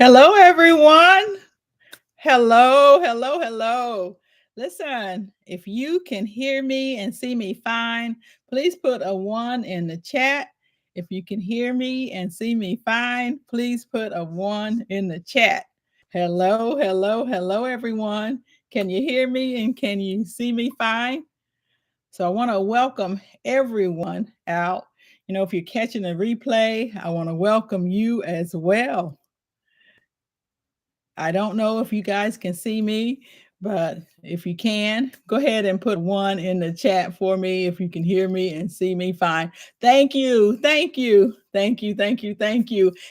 Hello, everyone. Hello. Listen, if you can hear me and see me fine, please put a one in the chat. If you can hear me and see me fine, please put a one in the chat. Hello, everyone. Can you hear me and can you see me fine? So I want to welcome everyone out. If you're catching a replay, I want to welcome you as well. I don't know if you guys can see me, but if you can, go ahead and put one in the chat for me if you can hear me and see me fine. Thank you.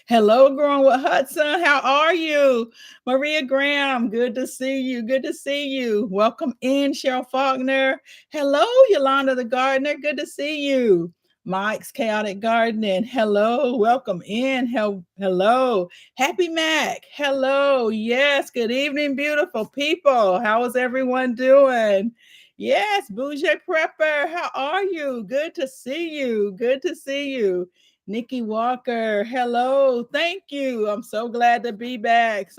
Hello, Growing with Hudson. How are you? Maria Graham, good to see you. Welcome in, Cheryl Faulkner. Hello, Yolanda the Gardener. Good to see you. Mike's Chaotic Gardening. Hello, welcome in. Hello. Happy Mac. Hello. Yes. Good evening, beautiful people. How is everyone doing? Yes. Bougie Prepper. How are you? Good to see you. Nikki Walker. Hello. Thank you. I'm so glad to be back.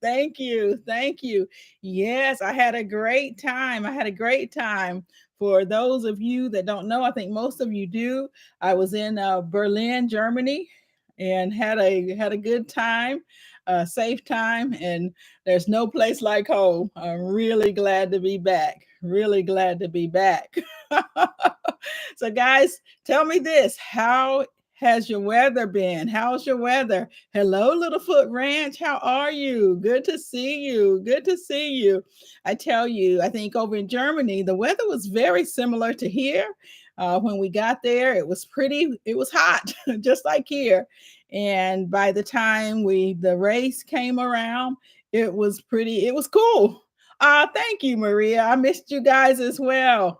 Thank you. Yes, I had a great time. For those of you that don't know, I think most of you do. I was in Berlin, Germany, and had a good time, safe time, and there's no place like home. I'm really glad to be back. So, guys, tell me this: how has your weather been? How's your weather? Hello, Littlefoot Ranch. How are you? Good to see you. I tell you, I think over in Germany, the weather was very similar to here. When we got there, it was hot, just like here. And by the time the race came around, it was cool. Thank you, Maria. I missed you guys as well.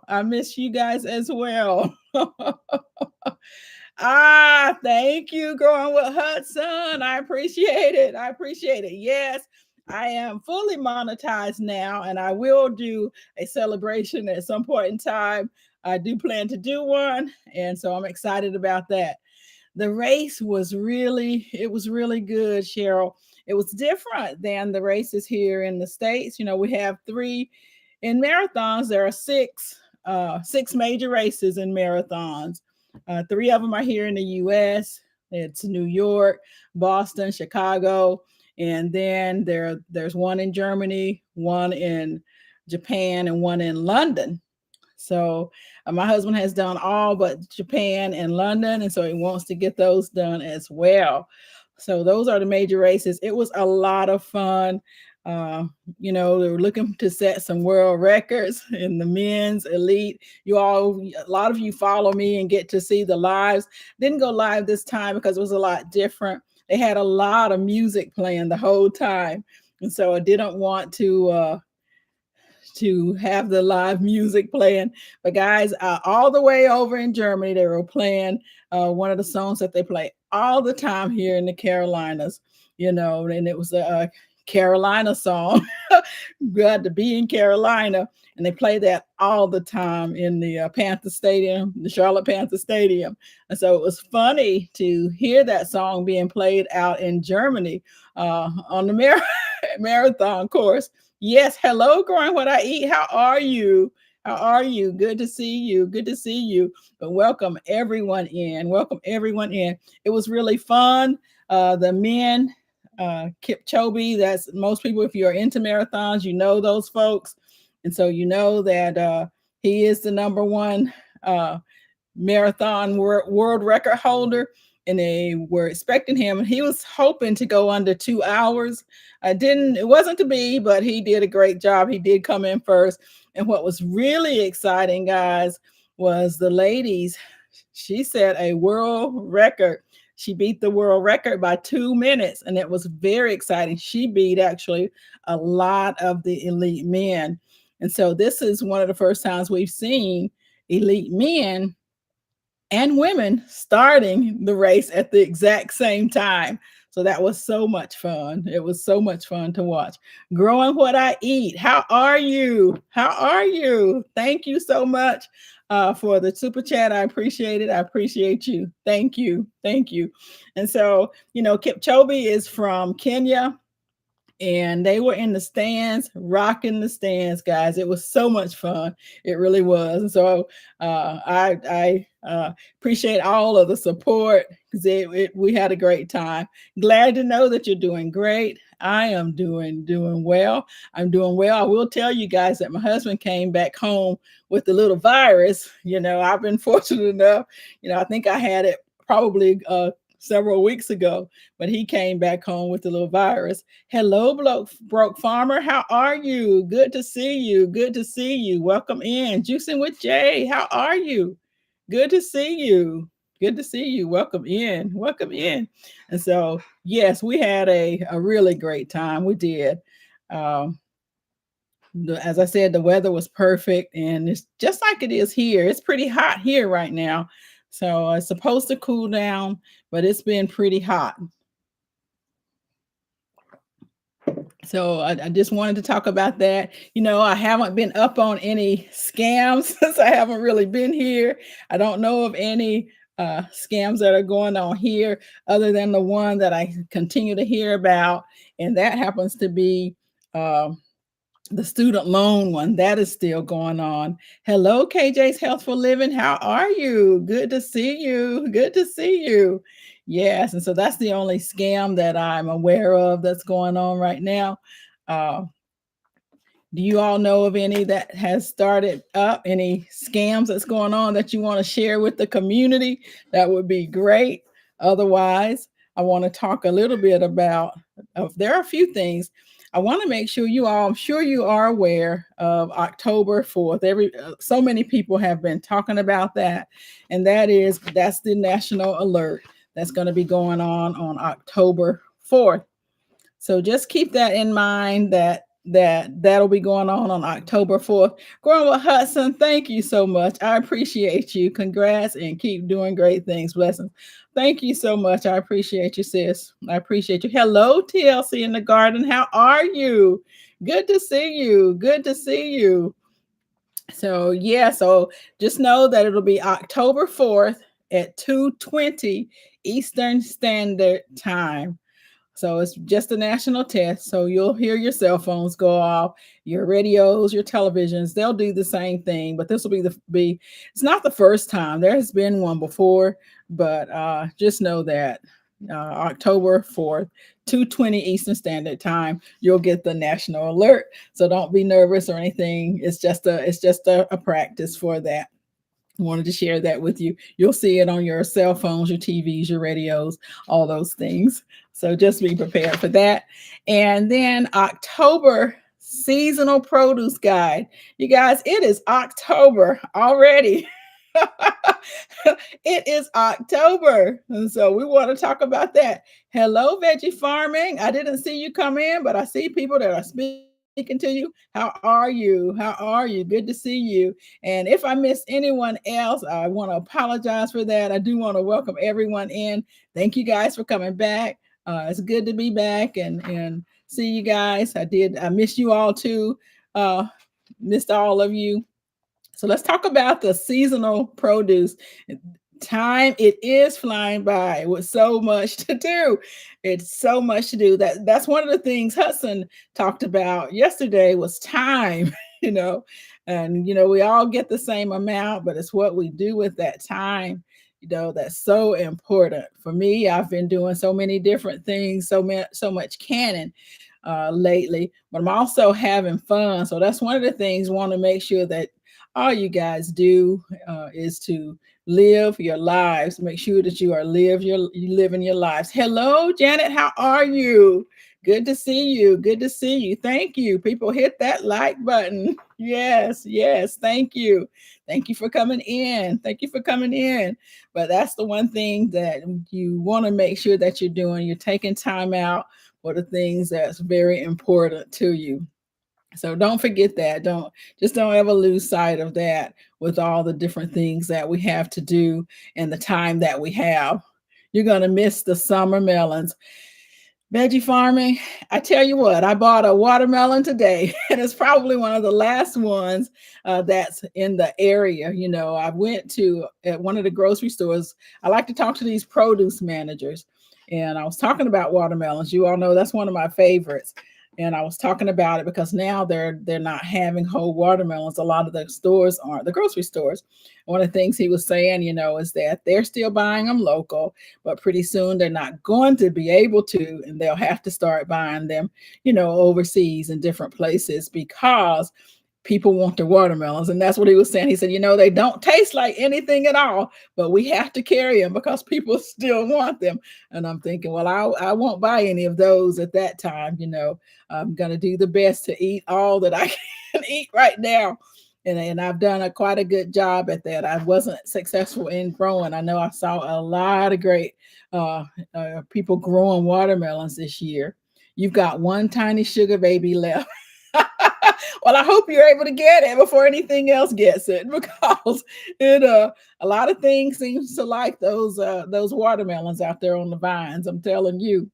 Thank you, Growing with Hudson. I appreciate it. Yes, I am fully monetized now, and I will do a celebration at some point in time. I do plan to do one, and so I'm excited about that. The race was really good, Cheryl. It was different than the races here in the States. We have three in marathons. There are six major races in marathons. Three of them are here in the US. It's New York, Boston, Chicago, and then there's one in Germany, one in Japan, and one in London. So my husband has done all but Japan and London, and so he wants to get those done as well. So those are the major races. It was a lot of fun. They were looking to set some world records in the men's elite. A lot of you follow me and get to see the lives. Didn't go live this time because it was a lot different. They had a lot of music playing the whole time, and so I didn't want to have the live music playing. But guys, all the way over in Germany, they were playing one of the songs that they play all the time here in the Carolinas, and it was a Carolina song. Glad to be in Carolina. And they play that all the time in the Panther Stadium, the Charlotte Panther Stadium. And so it was funny to hear that song being played out in Germany on the marathon course. Yes, hello, Growing What I Eat. How are you? Good to see you. But welcome everyone in. It was really fun. The men, Kipchoge, that's most people, if you're into marathons, you know those folks. And so you know that he is the number one marathon world record holder. And they were expecting him. He was hoping to go under 2 hours. It wasn't to be, but he did a great job. He did come in first. And what was really exciting, guys, was the ladies. She set a world record. She beat the world record by 2 minutes, and it was very exciting. She beat actually a lot of the elite men. And so this is one of the first times we've seen elite men and women starting the race at the exact same time. So that was so much fun. It was so much fun to watch. Growing What I Eat. How are you? How are you? Thank you so much for the super chat. I appreciate it. I appreciate you. Thank you. Thank you. And so, Kipchoge is from Kenya, and they were in the stands, rocking the stands, guys. It was so much fun. It really was. And so I appreciate all of the support because we had a great time. Glad to know that you're doing great. I am doing well. I'm doing well. I will tell you guys that my husband came back home with the little virus. I've been fortunate enough. I think I had it probably several weeks ago, but he came back home with the little virus. Hello, broke farmer. How are you? Good to see you. Good to see you. Welcome in. Juicing with Jay. How are you? Good to see you. Good to see you. Welcome in. Welcome in. And so, yes, we had a really great time. We did. Um, as I said, the weather was perfect, and it's just like it is here. It's pretty hot here right now. So it's supposed to cool down, but it's been pretty hot. So I just wanted to talk about that. I haven't been up on any scams since I haven't really been here. I don't know of any scams that are going on here other than the one that I continue to hear about, and that happens to be the student loan one that is still going on. Hello, KJ's Healthful Living. How are you? Good to see you. Good to see you. Yes. And so that's the only scam that I'm aware of that's going on right now. Uh, do you all know of any that has started up, any scams that's going on that you want to share with the community? That would be great. Otherwise, I want to talk a little bit about, there are a few things. I want to make sure I'm sure you are aware of October 4th. So many people have been talking about that. And that's the national alert that's going to be going on October 4th. So just keep that in mind that'll be going on October 4th. Growing with Hudson, thank you so much. I appreciate you. Congrats and keep doing great things. Blessings. Thank you so much. I appreciate you, sis. I appreciate you. Hello, TLC in the garden. How are you? Good to see you. Good to see you. So just know that it'll be October 4th at 2:20 Eastern Standard Time. So it's just a national test. So you'll hear your cell phones go off, your radios, your televisions. They'll do the same thing, but this will be it's not the first time. There has been one before, but just know that October 4th, 2:20 Eastern Standard Time, you'll get the national alert. So don't be nervous or anything. It's just a practice for that. I wanted to share that with you. You'll see it on your cell phones, your TVs, your radios, all those things. So just be prepared for that. And then October seasonal produce guide. You guys, it is October already. It is October. And so we want to talk about that. Hello, veggie farming. I didn't see you come in, but I see people that are speaking to you. How are you? How are you? Good to see you. And if I miss anyone else, I want to apologize for that. I do want to welcome everyone in. Thank you guys for coming back. It's good to be back and see you guys. I miss you all too. Missed all of you. So let's talk about the seasonal produce. Time, it is flying by with so much to do. It's so much to do. That's one of the things Hudson talked about yesterday was time, and we all get the same amount, but it's what we do with that time, that's so important. For me, I've been doing so many different things, so much canning lately, but I'm also having fun. So that's one of the things I want to make sure that all you guys do is to live your lives. Make sure that you living your lives. Hello, Janet. How are you? Good to see you. Good to see you. Thank you. People hit that like button. Yes. Thank you. Thank you for coming in. Thank you for coming in. But that's the one thing that you want to make sure that you're doing. You're taking time out for the things that's very important to you. So don't forget that. Don't ever lose sight of that with all the different things that we have to do and the time that we have. You're going to miss the summer melons. Veggie farming. I tell you what, I bought a watermelon today, and it's probably one of the last ones that's in the area. You know, I went to at one of the grocery stores. I like to talk to these produce managers, and I was talking about watermelons. You all know that's one of my favorites. And I was talking about it because now they're not having whole watermelons. A lot of the stores aren't, the grocery stores. One of the things he was saying, you know, is that they're still buying them local, but pretty soon they're not going to be able to, and they'll have to start buying them, you know, overseas in different places because people want their watermelons. And that's what he was saying. He said, you know, they don't taste like anything at all, but we have to carry them because people still want them. And I'm thinking, well, I won't buy any of those at that time. You know, I'm going to do the best to eat all that I can eat right now. And I've done quite a good job at that. I wasn't successful in growing. I know I saw a lot of great people growing watermelons this year. You've got one tiny sugar baby left. Well, I hope you're able to get it before anything else gets it, because it a lot of things seems to like those watermelons out there on the vines. I'm telling you.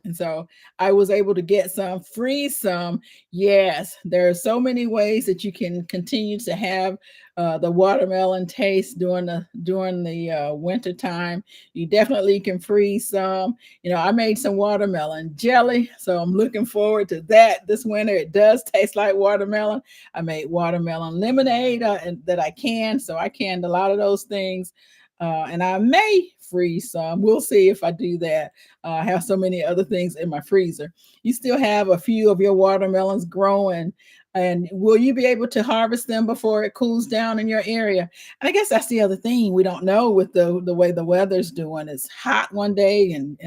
And so I was able to get some, freeze some. Yes, there are so many ways that you can continue to have the watermelon taste during the winter time. You definitely can freeze some. You know, I made some watermelon jelly, so I'm looking forward to that this winter. It does taste like watermelon. I made watermelon lemonade and that I canned, so I canned a lot of those things. And I may freeze some. We'll see if I do that. I have so many other things in my freezer. You still have a few of your watermelons growing, and will you be able to harvest them before it cools down in your area? And I guess that's the other thing we don't know with the way the weather's doing. It's hot one day, and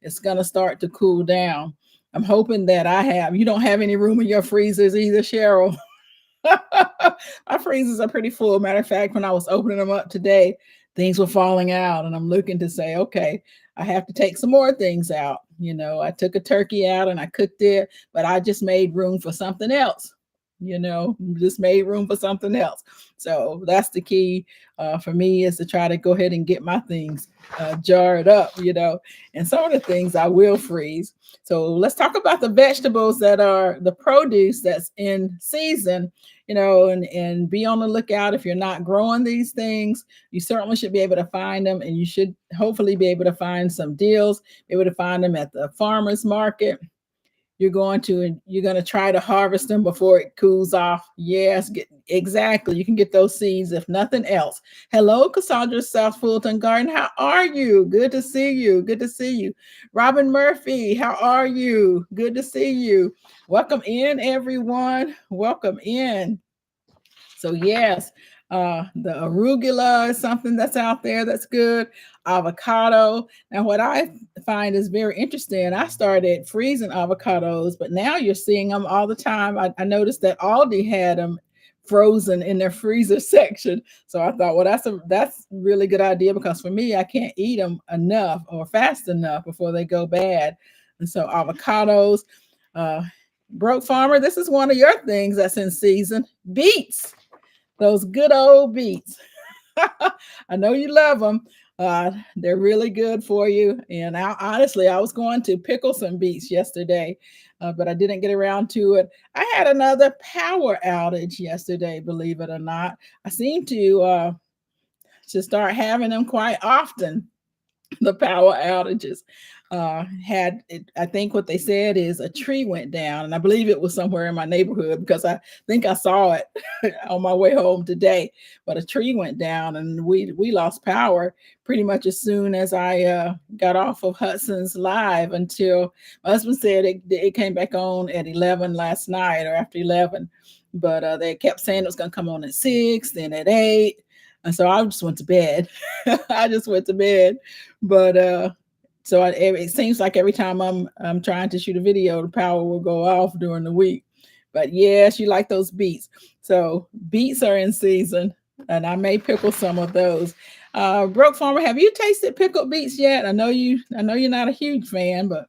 it's gonna start to cool down. I'm hoping that you don't have any room in your freezers either, Cheryl. My freezers are pretty full. Matter of fact, when I was opening them up today, things were falling out, and I'm looking to say, okay, I have to take some more things out. You know, I took a turkey out and I cooked it, but I just made room for something else. You know, just made room for something else. So that's the key for me, is to try to go ahead and get my things jarred up, you know, and some of the things I will freeze. So let's talk about the vegetables that are the produce that's in season, you know, and be on the lookout. If you're not growing these things, you certainly should be able to find them, and you should hopefully be able to find some deals, be able to find them at the farmer's market. You're going to try to harvest them before it cools off. Yes, exactly. You can get those seeds if nothing else. Hello, Cassandra, South Fulton Garden. How are you? Good to see you. Good to see you. Robin Murphy, how are you? Good to see you. Welcome in, everyone. Welcome in. So yes, the arugula is something that's out there that's good. Avocado. Now, what I find is very interesting, I started freezing avocados, but now you're seeing them all the time. I noticed that Aldi had them frozen in their freezer section. So I thought, well, that's a really good idea, because for me, I can't eat them enough or fast enough before they go bad. And so avocados. Uh, Broke Farmer, this is one of your things that's in season. Beets. Those good old beets. I know you love them. They're really good for you. And honestly, I was going to pickle some beets yesterday, but I didn't get around to it. I had another power outage yesterday, believe it or not. I seem to start having them quite often. The power outages had it, I think what they said is a tree went down, and I believe it was somewhere in my neighborhood, because I think I saw it on my way home today. But a tree went down, and we lost power pretty much as soon as I got off of Hudson's Live, until my husband said it came back on at 11 last night, or after 11. But they kept saying it was going to come on at 6, then at 8. And so I just went to bed. I just went to bed. But so it seems like every time I'm trying to shoot a video, the power will go off during the week. But yes, you like those beets. So beets are in season, and I may pickle some of those. Broke Farmer, have you tasted pickled beets yet? I know you're not a huge fan, but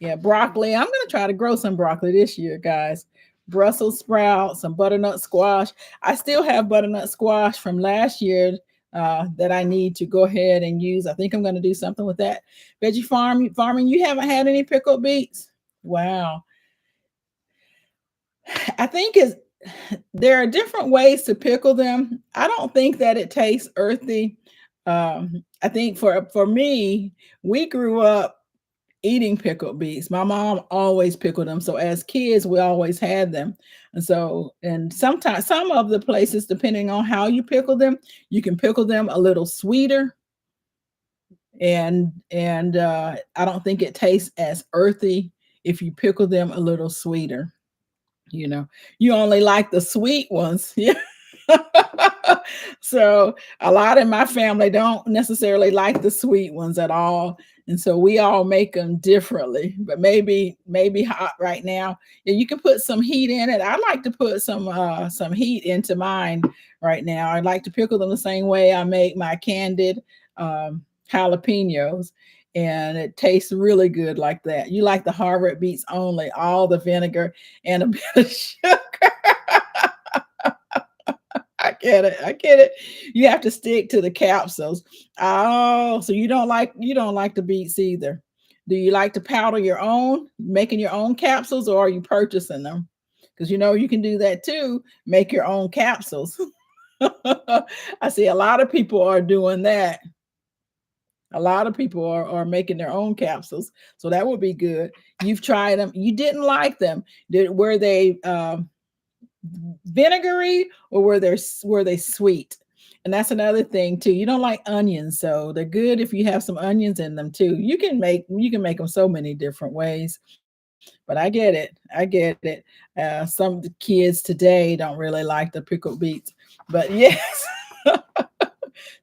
yeah, broccoli. I'm gonna try to grow some broccoli this year, guys. Brussels sprouts, some butternut squash. I still have butternut squash from last year. that I need to go ahead and use. I think I'm going to do something with that. Farming, you haven't had any pickled beets? Wow. I think is there are different ways to pickle them. I don't think that it tastes earthy. I think for me, we grew up eating pickled beets. My mom always pickled them. So as kids, we always had them. And so, and sometimes some of the places, depending on how you pickle them, you can pickle them a little sweeter. And I don't think it tastes as earthy if you pickle them a little sweeter. You know, you only like the sweet ones. Yeah. So a lot in my family don't necessarily like the sweet ones at all. And so we all make them differently, but maybe hot right now. Yeah, you can put some heat in it. I like to put some heat into mine right now. I like to pickle them the same way I make my candied jalapenos, and it tastes really good like that. You like the Harvard beets only, all the vinegar and a bit of sugar. I get it. I get it. You have to stick to the capsules. Oh, so you don't like the beets either. Do you like to powder your own, making your own capsules, or are you purchasing them? Because you can do that too. Make your own capsules. I see a lot of people are doing that. A lot of people are making their own capsules, so that would be good. You've tried them. You didn't like them. Were they vinegary, or were they sweet? And that's another thing too. You don't like onions, so they're good if you have some onions in them too. You can make them so many different ways. But I get it. I get it. Some of the kids today don't really like the pickled beets, but yes,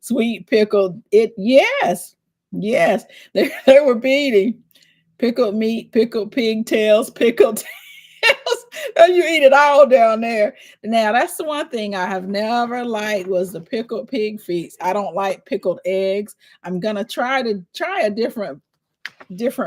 sweet pickled it. Yes, yes, they were beating pickled meat, pickled pigtails, pickled you eat it all down there. Now that's the one thing I have never liked was the pickled pig feet. I don't like pickled eggs. I'm gonna try a different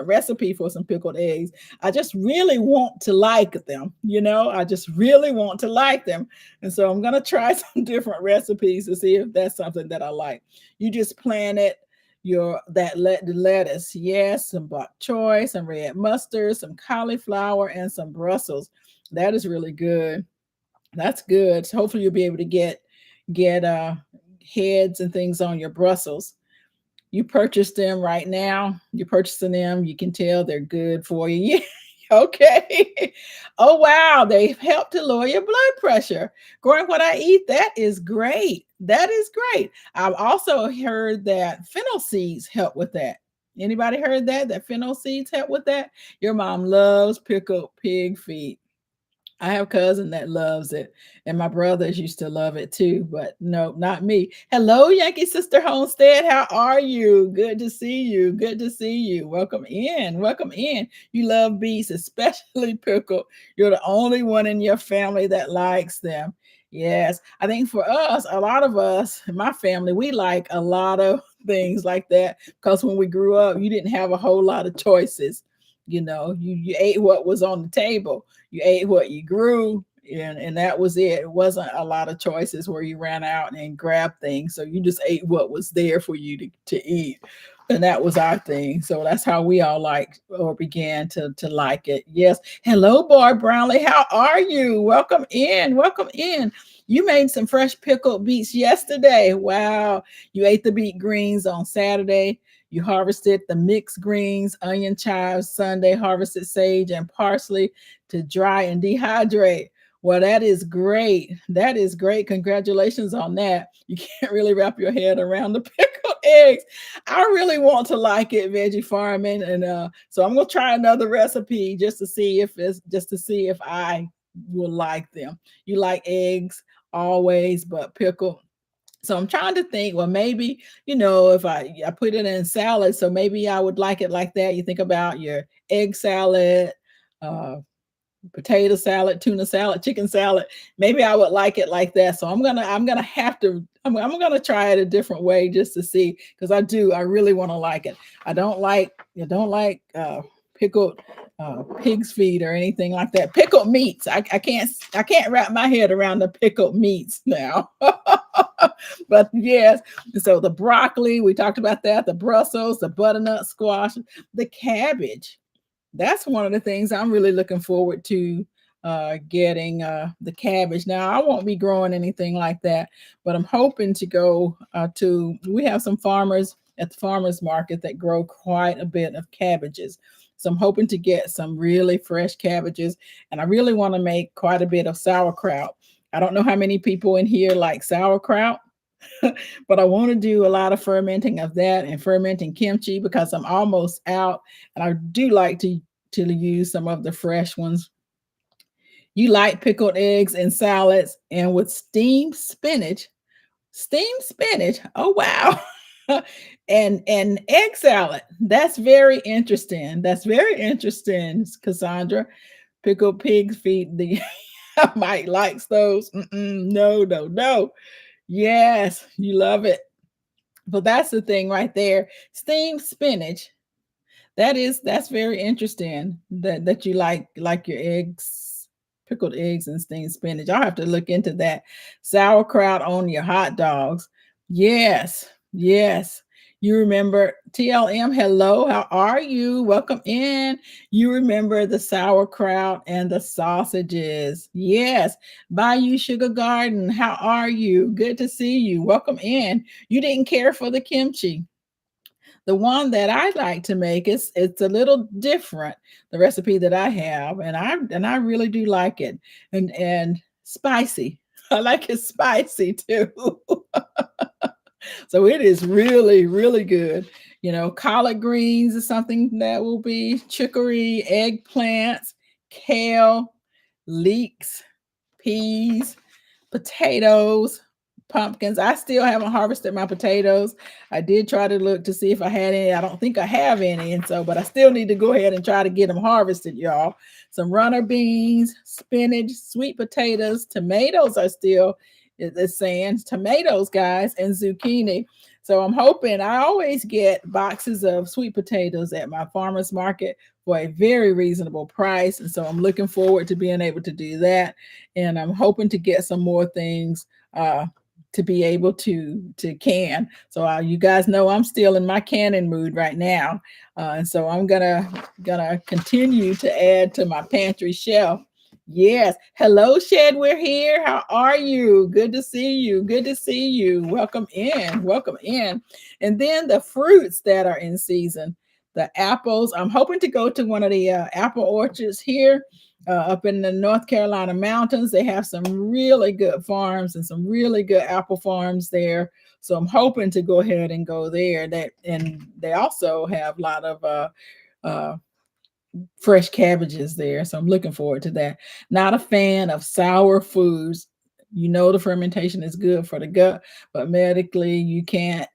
recipe for some pickled eggs. I just really want to like them, I just really want to like them. And so I'm going to try some different recipes to see if that's something that I like. You just plant it, the lettuce, yes, some bok choy, some red mustard, some cauliflower, and some Brussels. That is really good. That's good. So hopefully you'll be able to get heads and things on your Brussels. You purchase them right now. You're purchasing them. You can tell they're good for you. Yeah. Okay. Oh, wow. They help to lower your blood pressure. Growing what I eat, that is great. That is great. I've also heard that fennel seeds help with that. Anybody heard that fennel seeds help with that? Your mom loves pickled pig feet. I have a cousin that loves it, and my brothers used to love it too, but no, not me. Hello, Yankee Sister Homestead. How are you? Good to see you. Good to see you. Welcome in. Welcome in. You love beets, especially pickled. You're the only one in your family that likes them. Yes, I think for us, a lot of us, my family, we like a lot of things like that because when we grew up, you didn't have a whole lot of choices. You ate what was on the table. You ate what you grew, and that was it. It wasn't a lot of choices where you ran out and grabbed things. So you just ate what was there for you to eat. And that was our thing. So that's how we all liked or began to like it. Yes. Hello, Boy Brownlee. How are you? Welcome in. Welcome in. You made some fresh pickled beets yesterday. Wow. You ate the beet greens on Saturday. You harvested the mixed greens, onion, chives, Sunday, harvested sage and parsley to dry and dehydrate. Well, that is great. That is great. Congratulations on that. You can't really wrap your head around the pickled eggs. I really want to like it, veggie farming, and so I'm gonna try another recipe just to see if I will like them. You like eggs always, but pickle. So I'm trying to think, well, maybe, if I put it in salad, so maybe I would like it like that. You think about your egg salad, uh, potato salad, tuna salad, chicken salad. Maybe I would like it like that. So I'm gonna try it a different way just to see, because I really want to like it. I don't like pickled pig's feet or anything like that. Pickled meats. I can't wrap my head around the pickled meats now. But yes, so the broccoli, we talked about that, the Brussels, the butternut squash, the cabbage. That's one of the things I'm really looking forward to, getting the cabbage. Now, I won't be growing anything like that, but I'm hoping to go we have some farmers at the farmers market that grow quite a bit of cabbages. So I'm hoping to get some really fresh cabbages, and I really want to make quite a bit of sauerkraut. I don't know how many people in here like sauerkraut, but I want to do a lot of fermenting of that and fermenting kimchi because I'm almost out, and I do like to use some of the fresh ones. You like pickled eggs and salads and with steamed spinach. Steamed spinach. Oh wow. And egg salad. That's very interesting. That's very interesting, Cassandra. Pickled pig's feet. The Mike likes those. No, no, no. Yes, you love it. But that's the thing right there. Steamed spinach. That's very interesting that you like your eggs, pickled eggs and steamed spinach. I'll have to look into that. Sauerkraut on your hot dogs. Yes, yes. You remember TLM, hello, how are you? Welcome in. You remember the sauerkraut and the sausages. Yes. Bayou Sugar Garden, how are you? Good to see you. Welcome in. You didn't care for the kimchi. The one that I like to make is it's a little different, the recipe that I have, and I really do like it. And spicy. I like it spicy too. So it is really, really good. Collard greens is something that will be chicory, eggplants, kale, leeks, peas, potatoes, pumpkins. I still haven't harvested my potatoes. I did try to look to see if I had any. I don't think I have any. But I still need to go ahead and try to get them harvested, y'all. Some runner beans, spinach, sweet potatoes, tomatoes are still, it's saying tomatoes, guys, and zucchini. So I'm hoping, I always get boxes of sweet potatoes at my farmer's market for a very reasonable price. And so I'm looking forward to being able to do that. And I'm hoping to get some more things to be able to can. So you guys know I'm still in my canning mood right now. And so I'm gonna continue to add to my pantry shelf. Yes. Hello, Shed. We're here. How are you? Good to see you. Good to see you. Welcome in. Welcome in. And then the fruits that are in season, the apples. I'm hoping to go to one of the apple orchards here up in the North Carolina mountains. They have some really good farms and some really good apple farms there. So I'm hoping to go ahead and go there. And they also have a lot of fresh cabbages there. So I'm looking forward to that. Not a fan of sour foods. The fermentation is good for the gut, but medically can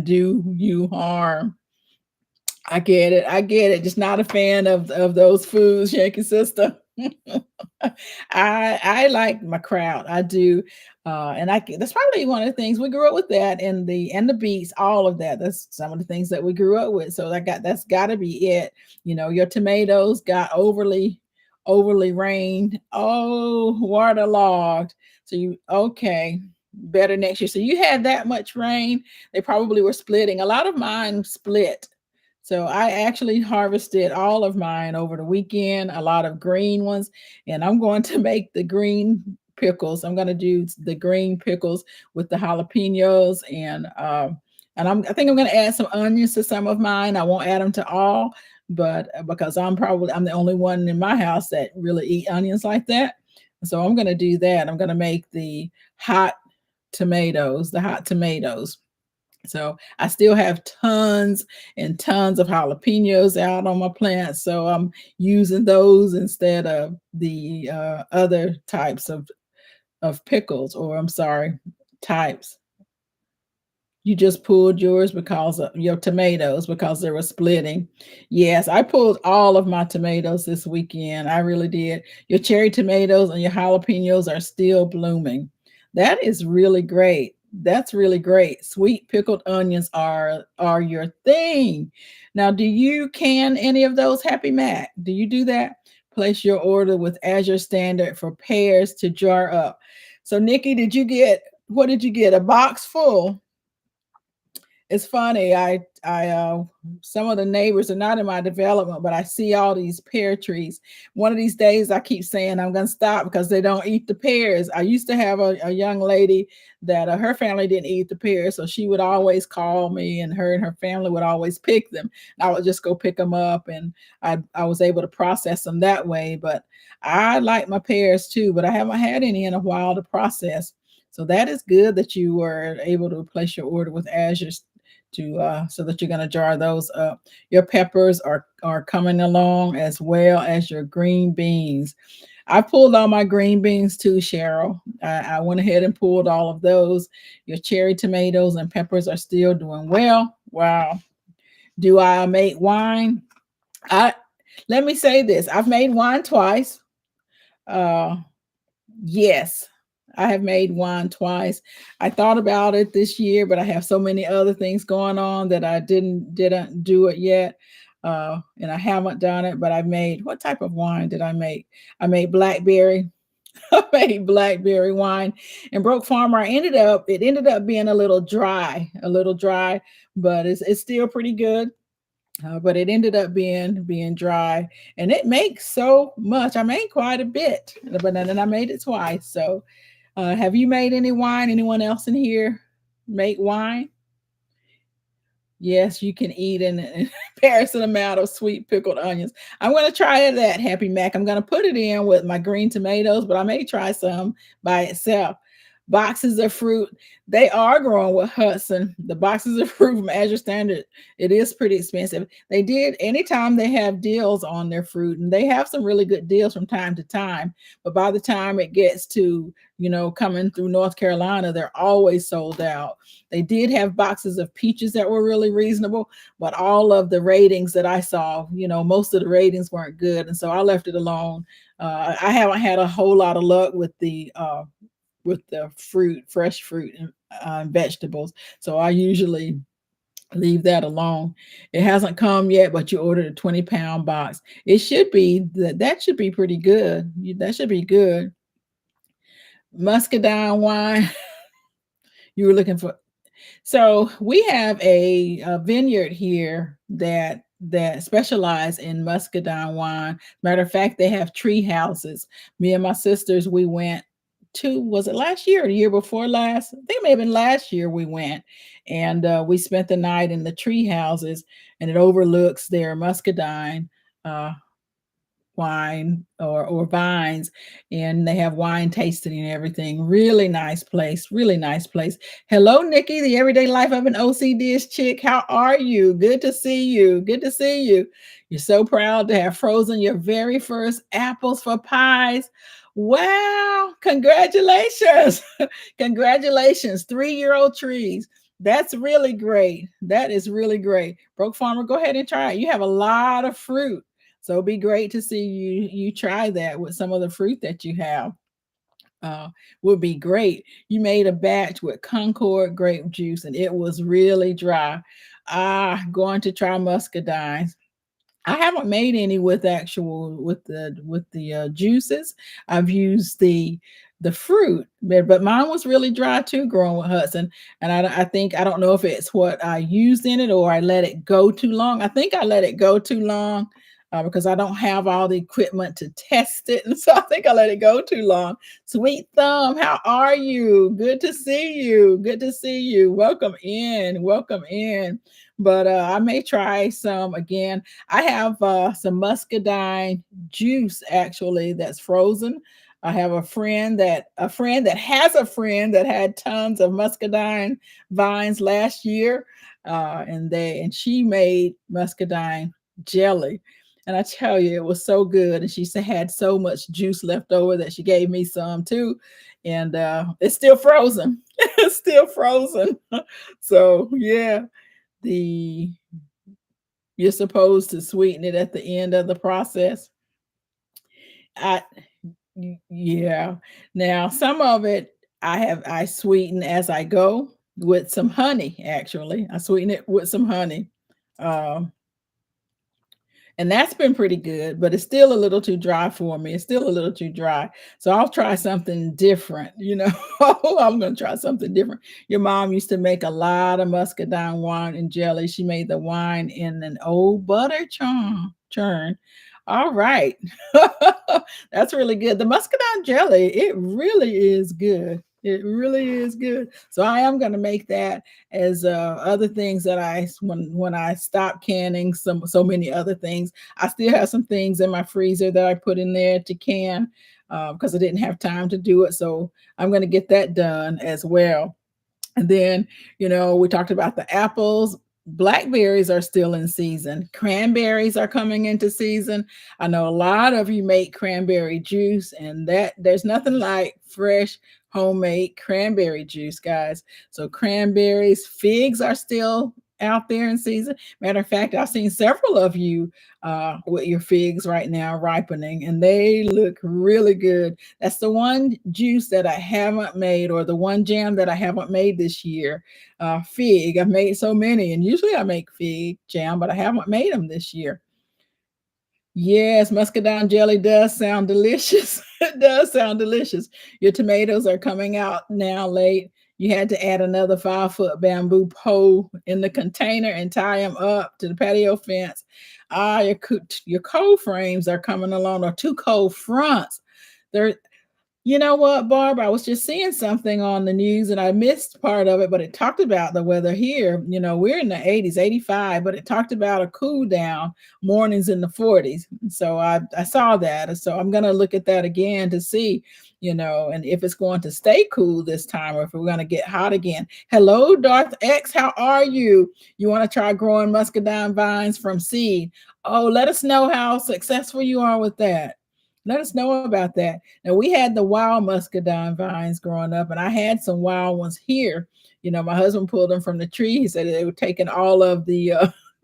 do you harm. I get it. I get it. Just not a fan of those foods, Yankee sister. I like my kraut. I do. That's probably one of the things we grew up with, that and the beets, all of that. That's some of the things that we grew up with. So that's gotta be it. Your tomatoes got overly rained. Oh, waterlogged. So okay, better next year. So you had that much rain. They probably were splitting. A lot of mine split. So I actually harvested all of mine over the weekend, a lot of green ones, and I'm going to make the green pickles. I'm going to do the green pickles with the jalapenos, I think I'm going to add some onions to some of mine. I won't add them to all, but because I'm the only one in my house that really eat onions like that. So I'm going to do that. I'm going to make the hot tomatoes. So I still have tons and tons of jalapenos out on my plants. So I'm using those instead of the other types of pickles, or I'm sorry, types. You just pulled yours because of your tomatoes, because they were splitting. Yes, I pulled all of my tomatoes this weekend. I really did. Your cherry tomatoes and your jalapenos are still blooming. That is really great. That's really great. Sweet pickled onions are your thing. Now, do you can any of those, Happy Mac? Do you do that? Place your order with Azure Standard for pears to jar up. So, Nikki, did you get what did you get? A box full? It's funny. I some of the neighbors are not in my development, but I see all these pear trees. One of these days, I keep saying I'm going to stop because they don't eat the pears. I used to have a young lady that her family didn't eat the pears, so she would always call me, and her family would always pick them. I would just go pick them up, and I was able to process them that way. But I like my pears too, but I haven't had any in a while to process. So that is good that you were able to place your order with Azure to so that you're going to jar those up. Your peppers are coming along as well as your green beans. I pulled all my green beans too, Cheryl. I went ahead and pulled all of those. Your cherry tomatoes and peppers are still doing well. Wow. Do I make wine? I Let me say this. I've made wine twice. Uh Yes, I have made wine twice. I thought about it this year, but I have so many other things going on that I didn't do it yet. And I haven't done it, but I made what type of wine did I make? I made blackberry. I made blackberry wine and Broke Farmer. It ended up being a little dry, but it's still pretty good. But it ended up being dry, and it makes so much. I made quite a bit, but then I made it twice. So, have you made any wine? Anyone else in here make wine? Yes, you can eat an comparison amount of sweet pickled onions. I'm going to try that, Happy Mac. I'm going to put it in with my green tomatoes, but I may try some by itself. Boxes of fruit, they are growing with Hudson. The boxes of fruit from Azure Standard, it is pretty expensive. They did, anytime they have deals on their fruit, and they have some really good deals from time to time. But by the time it gets to, coming through North Carolina, they're always sold out. They did have boxes of peaches that were really reasonable, but all of the ratings that I saw, most of the ratings weren't good. And so I left it alone. I haven't had a whole lot of luck with the fruit, fresh fruit and vegetables. So I usually leave that alone. It hasn't come yet, but you ordered a 20-pound box. It should be that should be pretty good. That should be good. Muscadine wine. You were looking for. So we have a vineyard here that specialize in muscadine wine. Matter of fact, they have tree houses. Me and my sisters, we went to, was it last year or the year before last? I think it may have been last year we went, and we spent the night in the tree houses, and it overlooks their muscadine uh, wine or vines, and they have wine tasting and everything. Really nice place, really nice place. Hello, Nikki, the everyday life of an OCD chick. How are you? Good to see you. Good to see you. You're so proud to have frozen your very first apples for pies. Wow, congratulations. Congratulations. 3-year-old trees. That's really great. That is really great. Broke Farmer, go ahead and try it. You have a lot of fruit, so it'd be great to see you try that with some of the fruit that you have. Would be great. You made a batch with Concord grape juice, and it was really dry. Going to try muscadines. I haven't made any with the juices. I've used the fruit, but mine was really dry too, growing with Hudson. And I think, I don't know if it's what I used in it or I let it go too long. I think I let it go too long because I don't have all the equipment to test it, and so I think I let it go too long. Sweet Thumb, how are you? Good to see you. Good to see you. Welcome in. Welcome in. But I may try some again. I have some muscadine juice actually that's frozen. I have a friend that has a friend that had tons of muscadine vines last year, and she made muscadine jelly. And I tell you, it was so good. And had so much juice left over that she gave me some too. And it's still frozen. It's still frozen. So yeah, the you're supposed to sweeten it at the end of the process. I Yeah. Now, some of it I sweeten as I go with some honey. Actually, I sweeten it with some honey. Um, and that's been pretty good, but it's still a little too dry for me. It's still a little too dry. So I'll try something different, you know. I'm going to try something different. Your mom used to make a lot of muscadine wine and jelly. She made the wine in an old butter churn. All right. That's really good. The muscadine jelly, it really is good. It really is good. So I am going to make that as other things that when I stop canning so many other things. I still have some things in my freezer that I put in there to can because I didn't have time to do it. So I'm going to get that done as well. And then, we talked about the apples. Blackberries are still in season. Cranberries are coming into season. I know a lot of you make cranberry juice, and that there's nothing like fresh homemade cranberry juice, guys. So cranberries, figs are still out there in season. Matter of fact, I've seen several of you with your figs right now ripening, and they look really good. That's the one juice that I haven't made, or the one jam that I haven't made this year. Fig. I've made so many, and usually I make fig jam, but I haven't made them this year. Yes, muscadine jelly does sound delicious. It does sound delicious. Your tomatoes are coming out now late. You had to add another 5-foot bamboo pole in the container and tie them up to the patio fence. Your cold frames are coming along, or two cold fronts. They're You know what, Barb? I was just seeing something on the news and I missed part of it, but it talked about the weather here. We're in the 80s, 85, but it talked about a cool down, mornings in the 40s. So I saw that. And so I'm going to look at that again to see, and if it's going to stay cool this time or if we're going to get hot again. Hello, Darth X. How are you? You want to try growing muscadine vines from seed? Oh, let us know how successful you are with that. Let us know about that. Now, we had the wild muscadine vines growing up, and I had some wild ones here. My husband pulled them from the tree. He said they were taking all of the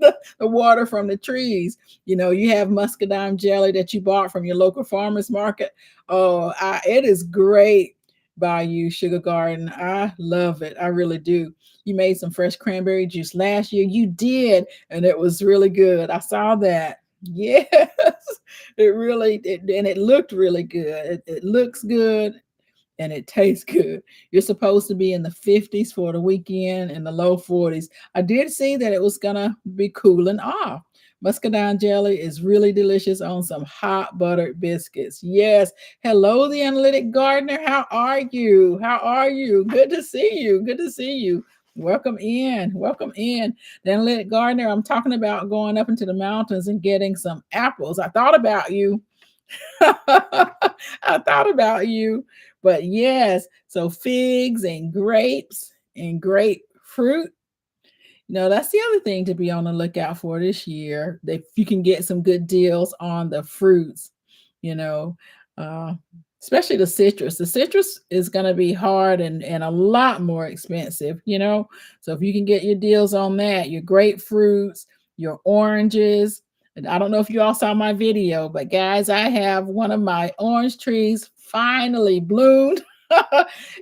the water from the trees. You have muscadine jelly that you bought from your local farmers market. Oh, it is great by you, Sugar Garden. I love it. I really do. You made some fresh cranberry juice last year. You did, and it was really good. I saw that. Yes, and it looked really good. It looks good and it tastes good. You're supposed to be in the 50s for the weekend and the low 40s. I did see that it was gonna be cooling off. Muscadine jelly is really delicious on some hot buttered biscuits. Yes. Hello, the analytic gardener. How are you? How are you? Good to see you. Good to see you. Welcome in. Welcome in. The analytic gardener, I'm talking about going up into the mountains and getting some apples. I thought about you. I thought about you. But yes, so figs and grapes and grapefruit. That's the other thing to be on the lookout for this year. If you can get some good deals on the fruits, you know, uh, especially the citrus. The citrus is going to be hard and a lot more expensive. So if you can get your deals on that, your grapefruits, your oranges. And I don't know if you all saw my video, but guys, I have one of my orange trees finally bloomed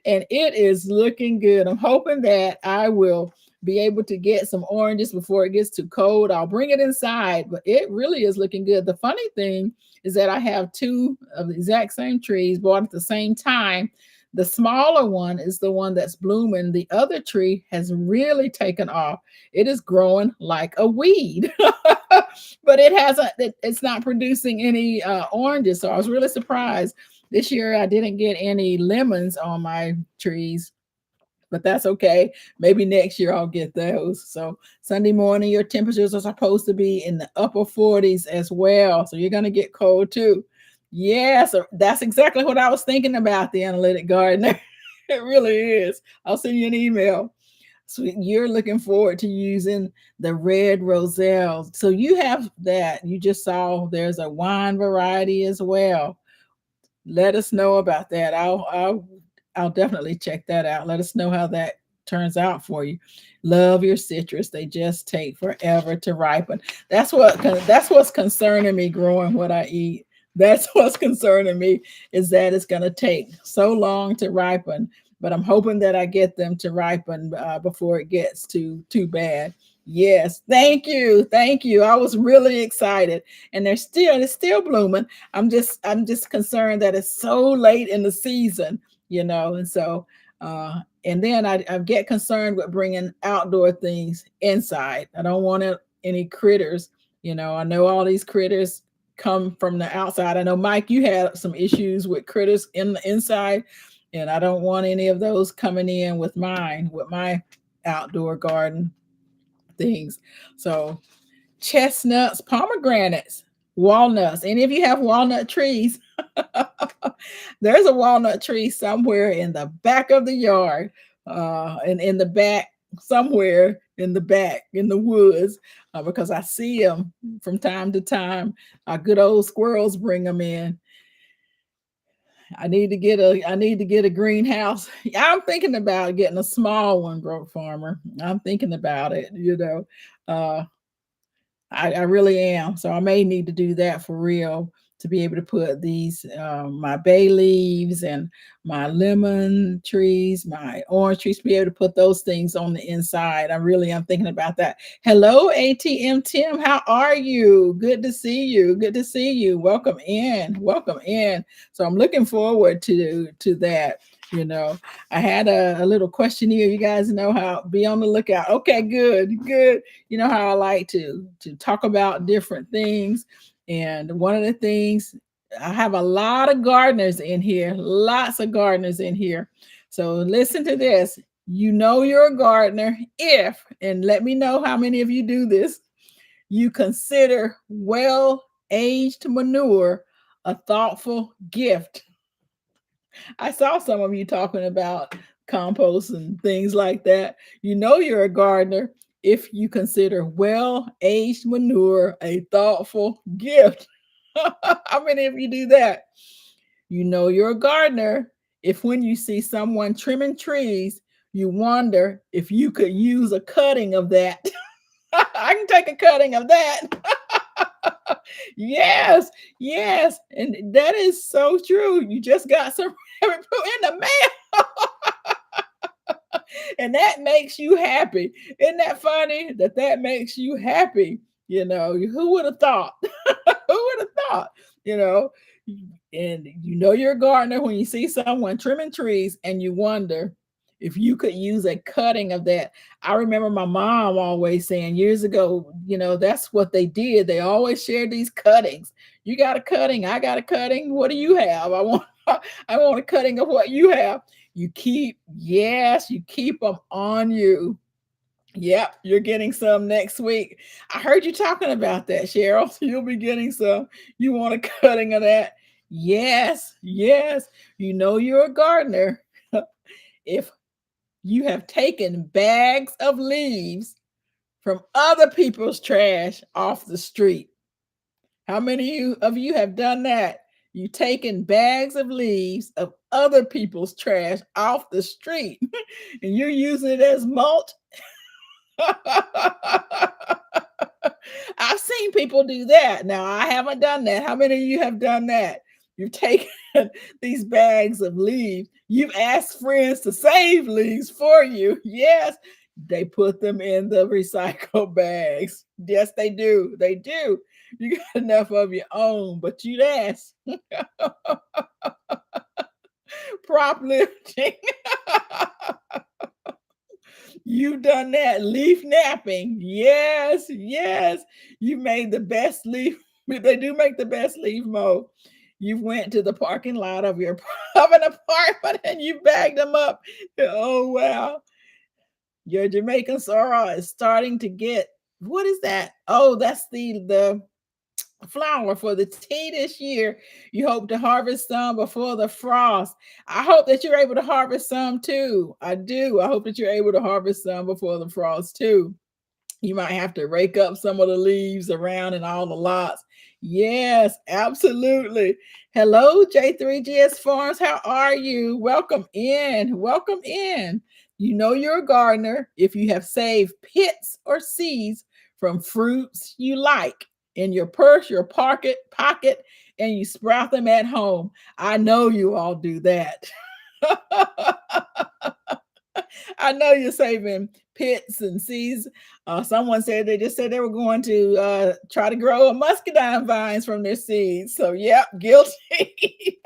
and it is looking good. I'm hoping that I will be able to get some oranges before it gets too cold. I'll bring it inside, but it really is looking good. The funny thing is that I have two of the exact same trees bought at the same time. The smaller one is the one that's blooming. The other tree has really taken off. It is growing like a weed, but it's not producing any oranges. So I was really surprised. This year I didn't get any lemons on my trees, but that's okay. Maybe next year I'll get those. So Sunday morning, your temperatures are supposed to be in the upper 40s as well. So you're going to get cold too. Yeah, so that's exactly what I was thinking about, the analytic gardener. It really is. I'll send you an email. So you're looking forward to using the red roselle. So you have that. You just saw there's a wine variety as well. Let us know about that. I'll definitely check that out. Let us know how that turns out for you. Love your citrus. They just take forever to ripen. That's what's concerning me growing what I eat. That's what's concerning me, is that it's going to take so long to ripen. but I'm hoping that I get them to ripen before it gets too bad. Yes, thank you. I was really excited, and it's still blooming. I'm just concerned that it's so late in the season, and so and then I get concerned with bringing outdoor things inside. I don't want any critters. I know all these critters come from the outside. I know, Mike, you had some issues with critters in the inside, and I don't want any of those coming in with my outdoor garden things. So chestnuts, pomegranates, walnuts. Any of you have walnut trees? There's a walnut tree somewhere in the back of the yard, and in the back, somewhere in the back in the woods, because I see them from time to time. Good old squirrels bring them in. I need to get a greenhouse. I'm thinking about getting a small one, Broke Farmer. I'm thinking about it. Uh, I really am. So I may need to do that for real to be able to put these my bay leaves and my lemon trees, my orange trees, to be able to put those things on the inside. I really am thinking about that. Hello, ATM Tim. How are you? Good to see you. Good to see you. Welcome in. Welcome in. So I'm looking forward to that. I had a little questionnaire. You guys know how, be on the lookout. Okay, good. You know how I like to talk about different things. And one of the things, I have a lot of gardeners in here, lots of gardeners in here. So listen to this. You're a gardener if, and let me know how many of you do this, you consider well-aged manure a thoughtful gift. I saw some of you talking about compost and things like that. You're a gardener if you consider well-aged manure a thoughtful gift. How many of you do that? You're a gardener if when you see someone trimming trees, you wonder if you could use a cutting of that. I can take a cutting of that. Yes, yes. And that is so true. You just got some in the mail. And that makes you happy. Isn't that funny that makes you happy? Who would have thought? Who would have thought? You know, and you're a gardener when you see someone trimming trees and you wonder if you could use a cutting of that. I remember my mom always saying years ago, that's what they did. They always shared these cuttings. You got a cutting, I got a cutting. What do you have? I want a cutting of what you have. You keep them on you. Yep, you're getting some next week. I heard you talking about that, Cheryl. So you'll be getting some. You want a cutting of that? Yes, yes. You're a gardener if you have taken bags of leaves from other people's trash off the street. How many of you have done that? You taken bags of leaves of other people's trash off the street and you're using it as mulch. I've seen people do that. Now, I haven't done that. How many of you have done that? You've taken these bags of leaves. You've asked friends to save leaves for you. Yes, they put them in the recycle bags. Yes, they do. They do. You got enough of your own, but you'd ask. Prop lifting. You've done that. Leaf napping. Yes, yes. You made the best leaf. They do make the best leaf mold. You went to the parking lot of of an apartment and you bagged them up. Oh wow. Your Jamaican sorrel is starting to get, what is that? Oh, that's the flour for the tea this year. You hope to harvest some before the frost. I hope that you're able to harvest some too. I do. I hope that you're able to harvest some before the frost too. You might have to rake up some of the leaves around in all the lots. Yes, absolutely. Hello, J3GS Farms. How are you? Welcome in. Welcome in. You're a gardener if you have saved pits or seeds from fruits you like in your purse, your pocket, and you sprout them at home. I know you all do that. I know you're saving pits and seeds. Someone said they just said they were going to try to grow a muscadine vines from their seeds. So, yep, guilty.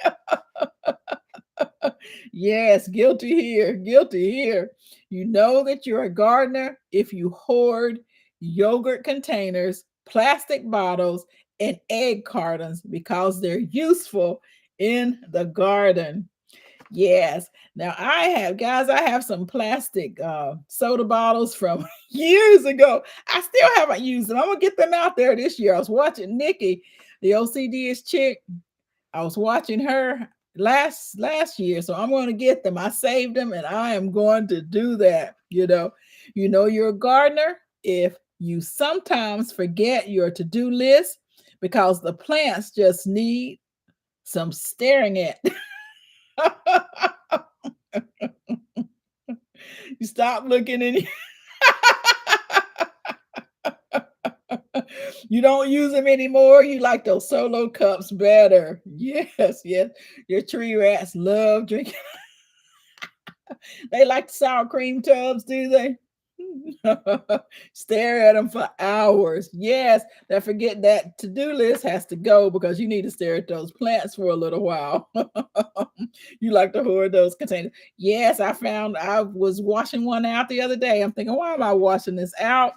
Yes, guilty here, guilty here. You know that you're a gardener if you hoard yogurt containers, plastic bottles, and egg cartons because they're useful in the garden. Yes. Now I have some plastic soda bottles from years ago. I still haven't used them. I'm gonna get them out there this year. I was watching Nikki, the OCD's chick. I was watching her last year, so I'm going to get them. I saved them, and I am going to do that. You're a gardener if you sometimes forget your to-do list because the plants just need some staring at. You stop looking in. You don't use them anymore. You like those solo cups better. Yes, yes. Your tree rats love drinking. They like the sour cream tubs, do they? Stare at them for hours. Yes, that forget that to-do list has to go because you need to stare at those plants for a little while. You like to hoard those containers. Yes, I was washing one out the other day. I'm thinking, why am I washing this out?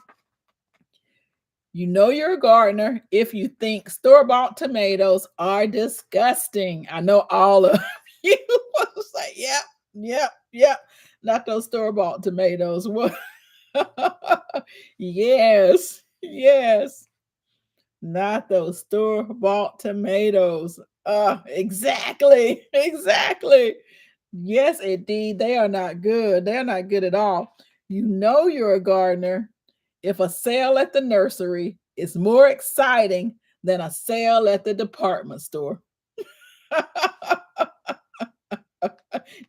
You know you're a gardener if you think store-bought tomatoes are disgusting. I know all of you will say, yep, yep, yep. Not those store-bought tomatoes. What? Yes, yes. Not those store-bought tomatoes. Exactly, exactly. Yes, indeed. They are not good. They're not good at all. You know you're a gardener if a sale at the nursery is more exciting than a sale at the department store.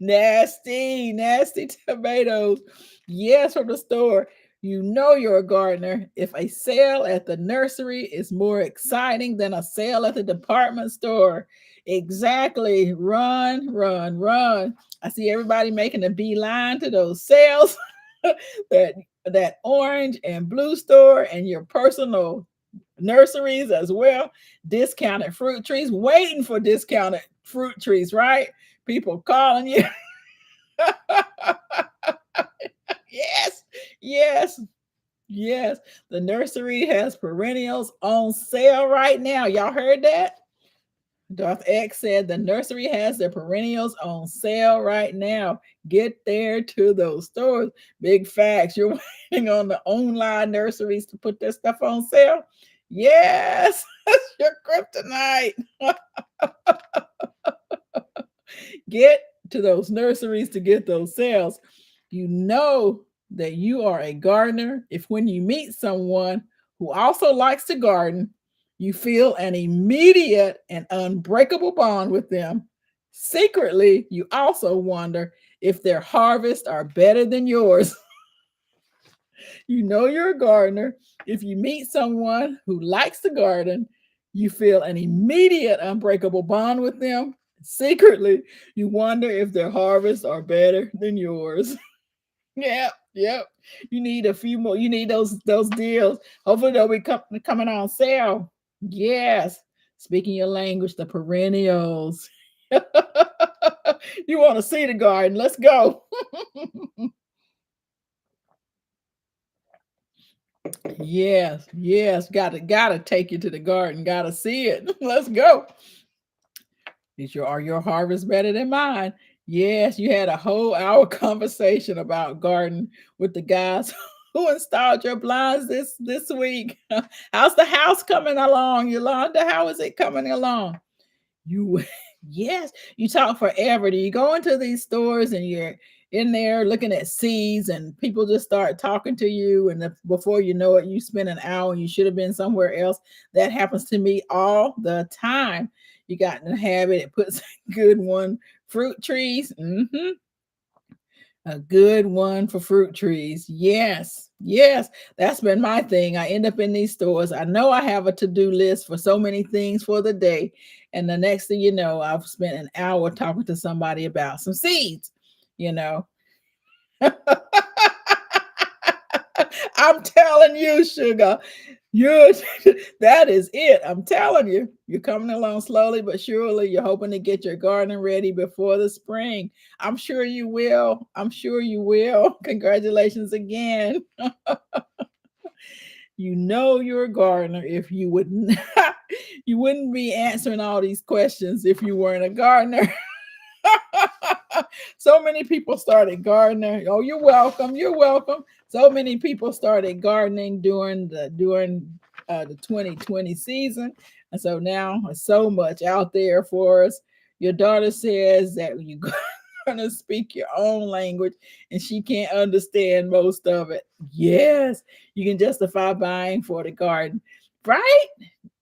Nasty, nasty tomatoes. Yes, from the store. You know you're a gardener if a sale at the nursery is more exciting than a sale at the department store. Exactly. Run, run, run. I see everybody making a beeline to those sales. that that orange and blue store and your personal nurseries as well. Discounted fruit trees, waiting for discounted fruit trees, right? People calling you. Yes, yes, yes. The nursery has perennials on sale right now. Y'all heard that? Darth X said the nursery has their perennials on sale right now. Get there to those stores. Big facts. You're waiting on the online nurseries to put their stuff on sale. Yes, that's your kryptonite. Get to those nurseries to get those sales. You know that you are a gardener if when you meet someone who also likes to garden, you feel an immediate and unbreakable bond with them. Secretly, you also wonder if their harvests are better than yours. You know you're a gardener if you meet someone who likes to garden, you feel an immediate unbreakable bond with them. Secretly, you wonder if their harvests are better than yours. Yep, yep. You need a few more. You need those deals. Hopefully they'll be coming on sale. Yes. Speaking your language, the perennials. You want to see the garden? Let's go. Yes, yes. Gotta take you to the garden. Gotta see it. Let's go. Are your harvest better than mine? Yes, you had a whole hour conversation about garden with the guys who installed your blinds this week. How's the house coming along, Yolanda? How is it coming along? You yes, you talk forever. Do you go into these stores and you're in there looking at seeds and people just start talking to you and before you know it, you spend an hour and you should have been somewhere else. That happens to me all the time. You got in the habit, it puts a good one. Fruit trees. A good one for fruit trees. Yes, yes, that's been my thing. I end up in these stores. I know I have a to-do list for so many things for the day. And the next thing you know, I've spent an hour talking to somebody about some seeds, you know. I'm telling you, sugar. You that is it. I'm telling you. You're coming along slowly but surely. You're hoping to get your garden ready before the spring. I'm sure you will. I'm sure you will. Congratulations again. You know you're a gardener if you wouldn't you wouldn't be answering all these questions if you weren't a gardener. So many people started gardening. Oh, you're welcome. You're welcome. So many people started gardening during the 2020 season, and so now there's so much out there for us. Your daughter says that you're going to speak your own language, and she can't understand most of it. Yes, you can justify buying for the garden, right?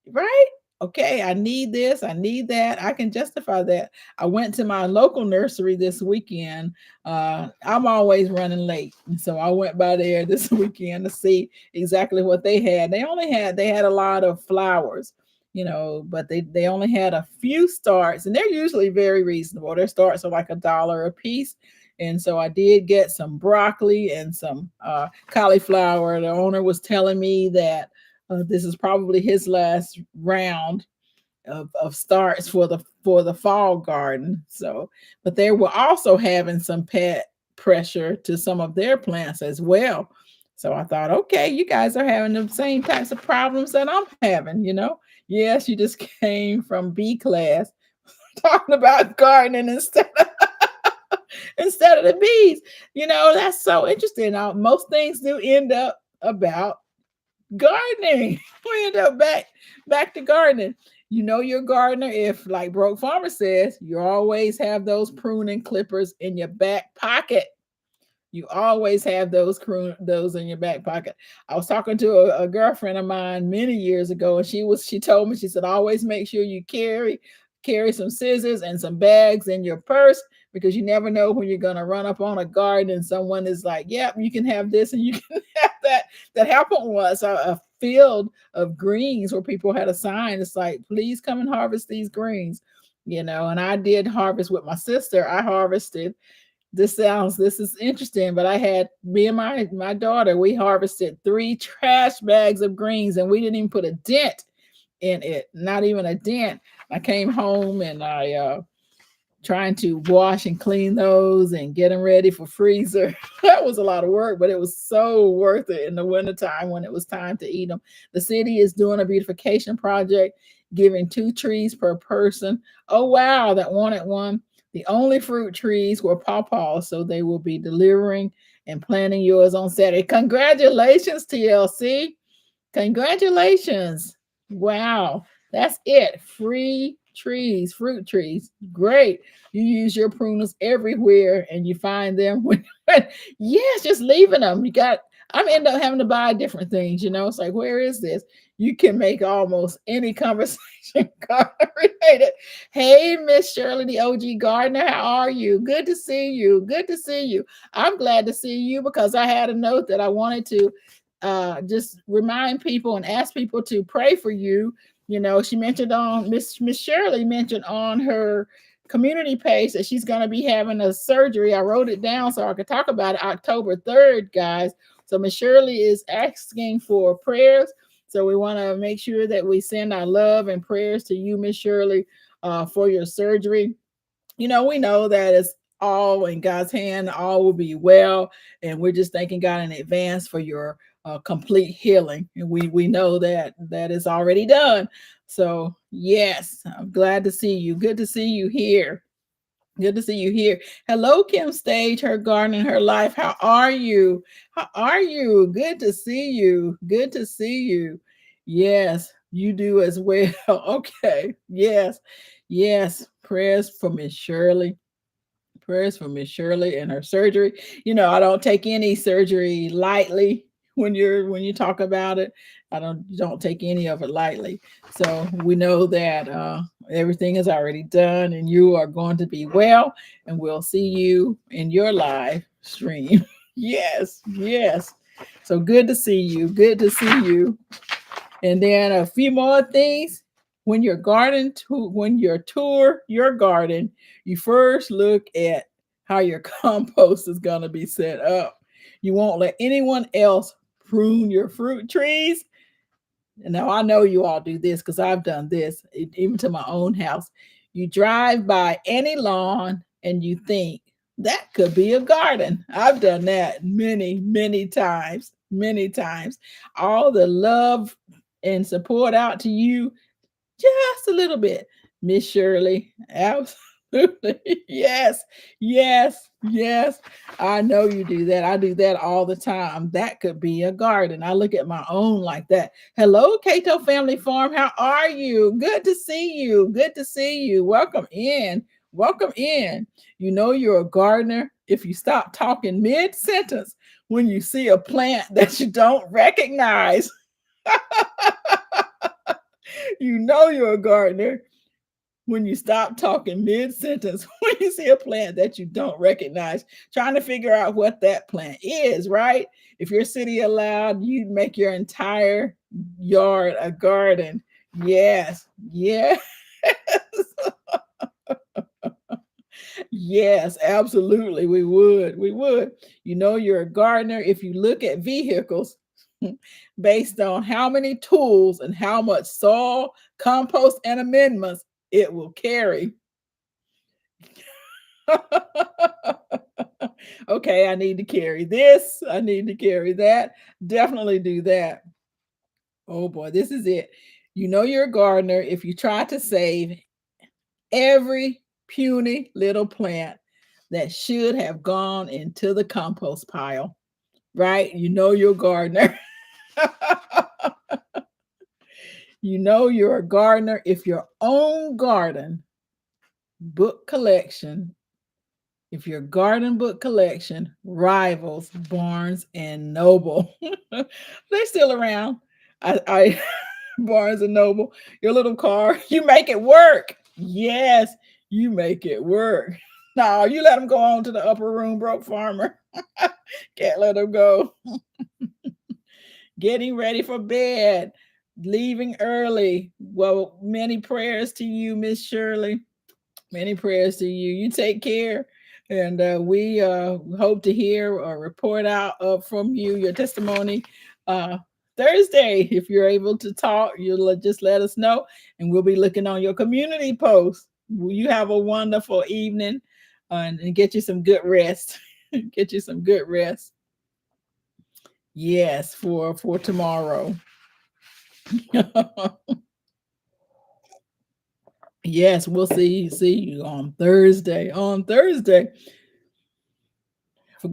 Right? Okay, I need this, I need that. I can justify that. I went to my local nursery this weekend. I'm always running late. And so I went by there this weekend to see exactly what they had. They had a lot of flowers, but they only had a few starts, and they're usually very reasonable. Their starts are like $1 a piece. And so I did get some broccoli and some cauliflower. The owner was telling me that this is probably his last round of starts for the fall garden. So, but they were also having some pet pressure to some of their plants as well. So I thought, okay, you guys are having the same types of problems that I'm having. Yes, you just came from B class talking about gardening instead of the bees. That's so interesting. Most things do end up about gardening. We end up back to gardening. You're a gardener if, like Broke Farmer says, you always have those pruning clippers in your back pocket. You always have those in your back pocket. I was talking to a girlfriend of mine many years ago, and she told me, she said, always make sure you carry some scissors and some bags in your purse, because you never know when you're gonna run up on a garden and someone is like, "Yep, you can have this and you can have that." That happened once. A field of greens where people had a sign. It's like, "Please come and harvest these greens." And I did harvest with my sister. I harvested this is interesting, but I had me and my daughter, we harvested 3 trash bags of greens, and we didn't even put a dent in it, not even a dent. I came home and I trying to wash and clean those and get them ready for freezer. That was a lot of work, but it was so worth it in the wintertime when it was time to eat them. The city is doing a beautification project, giving 2 trees per person. Oh, wow, that wanted one. The only fruit trees were pawpaws, so they will be delivering and planting yours on Saturday. Congratulations, TLC. Congratulations. Wow. That's it. Free trees, fruit trees. Great. You use your pruners everywhere and you find them when yes, just leaving them. I'm end up having to buy different things, It's like, where is this? You can make almost any conversation gardener related. Hey, Miss Shirley, the OG gardener, how are you? Good to see you. Good to see you. I'm glad to see you because I had a note that I wanted to just remind people and ask people to pray for you. She mentioned on Miss Shirley mentioned on her community page that she's going to be having a surgery. I wrote it down so I could talk about it October 3rd, guys. So Miss Shirley is asking for prayers. So we want to make sure that we send our love and prayers to you, Miss Shirley, for your surgery. We know that it's all in God's hand, all will be well. And we're just thanking God in advance for your complete healing. And we know that is already done. So, yes, I'm glad to see you. Good to see you here. Good to see you here. Hello, Kim Stage, her garden and her life. How are you? How are you? Good to see you. Good to see you. Yes, you do as well. Okay. Yes. Yes. Prayers for Miss Shirley. Prayers for Miss Shirley and her surgery. I don't take any surgery lightly when you talk about it. I don't take any of it lightly. So we know that everything is already done and you are going to be well, and we'll see you in your live stream. Yes, yes. So good to see you. Good to see you. And then a few more things. When you're tour your garden, you first look at how your compost is going to be set up. You won't let anyone else prune your fruit trees. And now I know you all do this because I've done this, even to my own house. You drive by any lawn and you think, that could be a garden. I've done that many, many times, many times. All the love and support out to you, just a little bit, Miss Shirley. Absolutely. Yes, yes, yes. I know you do that. I do that all the time. That could be a garden. I look at my own like that. Hello, Cato Family Farm. How are you? Good to see you. Good to see you. Welcome in. Welcome in. You know you're a gardener if you stop talking mid sentence when you see a plant that you don't recognize. You know you're a gardener when you stop talking mid-sentence when you see a plant that you don't recognize, trying to figure out what that plant is, right? If your city allowed, you'd make your entire yard a garden. Yes, yes. Yes, absolutely. We would. We would. You know, you're a gardener if you look at vehicles based on how many tools and how much soil, compost, and amendments it will carry. Okay, I need to carry this. I need to carry that. Definitely do that. Oh boy, this is it. You know, you're a gardener if you try to save every puny little plant that should have gone into the compost pile, right? You know you're a gardener. You know you're a gardener if your own garden book collection, if your garden book collection rivals Barnes and Noble. They're still around. I Barnes and Noble, your little car, you make it work. Yes, you make it work. No, you let them go on to the upper room, broke farmer. Can't let them go. Getting ready for bed, leaving early. Well, many prayers to you, Miss Shirley. Many prayers to you. You take care. And we hope to hear or report out from you, your testimony Thursday. If you're able to talk, you'll just let us know. And we'll be looking on your community post. You have a wonderful evening and get you some good rest. Get you some good rest. Yes, for tomorrow. Yes, we'll see you on Thursday. On Thursday.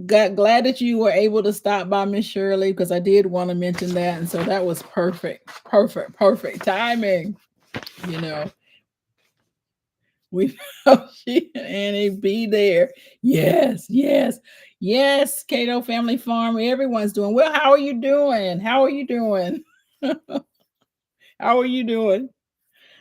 Glad that you were able to stop by, Miss Shirley, because I did want to mention that. And so that was perfect, perfect timing. You know, we she and Annie be there. Yes, yes, yes. Cato Family Farm. Everyone's doing well. How are you doing? How are you doing? How are you doing?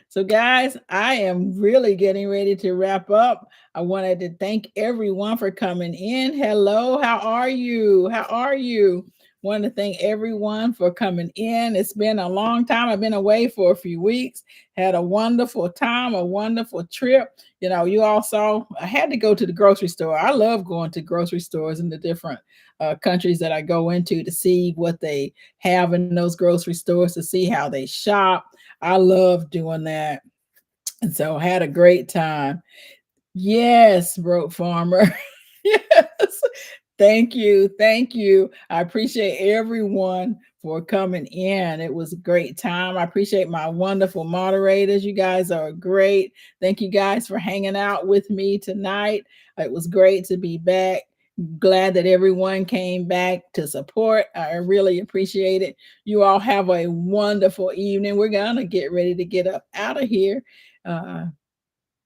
So, guys, I am really getting ready to wrap up. I wanted to thank everyone for coming in. Hello, how are you? How are you? Want to thank everyone for coming in. It's been a long time. I've been away for a few weeks. Had a wonderful time, a wonderful trip. You know, you all saw I had to go to the grocery store. I love going to grocery stores in the different countries that I go into to see what they have in those grocery stores, to see how they shop. I love doing that. And so I had a great time. Yes, broke farmer. Yes. Thank you. Thank you. I appreciate everyone for coming in. It was a great time. I appreciate my wonderful moderators. You guys are great. Thank you guys for hanging out with me tonight. It was great to be back. Glad that everyone came back to support. I really appreciate it. You all have a wonderful evening. We're going to get ready to get up out of here.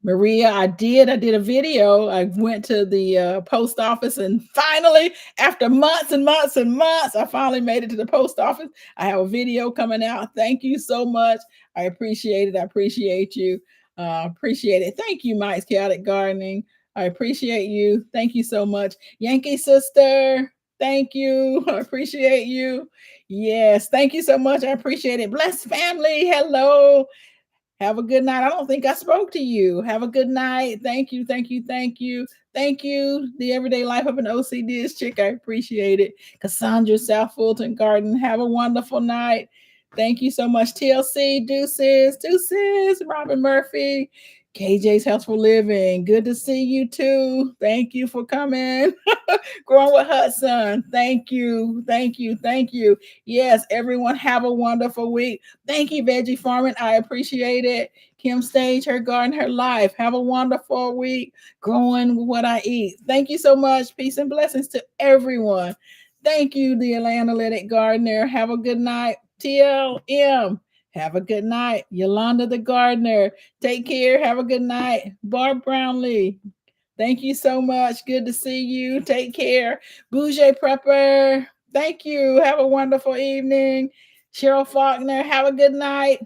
Maria, I did a video. I went to the post office, and finally, after months and months and months, I finally made it to the post office. I have a video coming out. Thank you so much. I appreciate it. I appreciate you. Appreciate it. Thank you, Mike's Chaotic Gardening. I appreciate you. Thank you so much. Yankee sister, thank you. I appreciate you. Yes, thank you so much. I appreciate it. Blessed family. Hello. Have a good night. I don't think I spoke to you. Have a good night. Thank you. Thank you. Thank you. Thank you. The everyday life of an OCD chick. I appreciate it. Cassandra, South Fulton Garden. Have a wonderful night. Thank you so much. TLC, deuces, deuces, Robin Murphy, KJ's Healthful Living. Good to see you too. Thank you for coming. Growing with Hudson. Thank you. Thank you. Thank you. Yes, everyone have a wonderful week. Thank you, Veggie Farming. I appreciate it. Kim Stage, her garden, her life. Have a wonderful week growing with what I eat. Thank you so much. Peace and blessings to everyone. Thank you, the Analytic Gardener. Have a good night. TLM. Have a good night. Yolanda the Gardener. Take care. Have a good night. Barb Brownlee. Thank you so much. Good to see you. Take care. Bouger Prepper. Thank you. Have a wonderful evening. Cheryl Faulkner. Have a good night.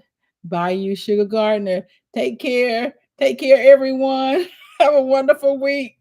Bayou Sugar Gardner. Take care. Take care, everyone. Have a wonderful week.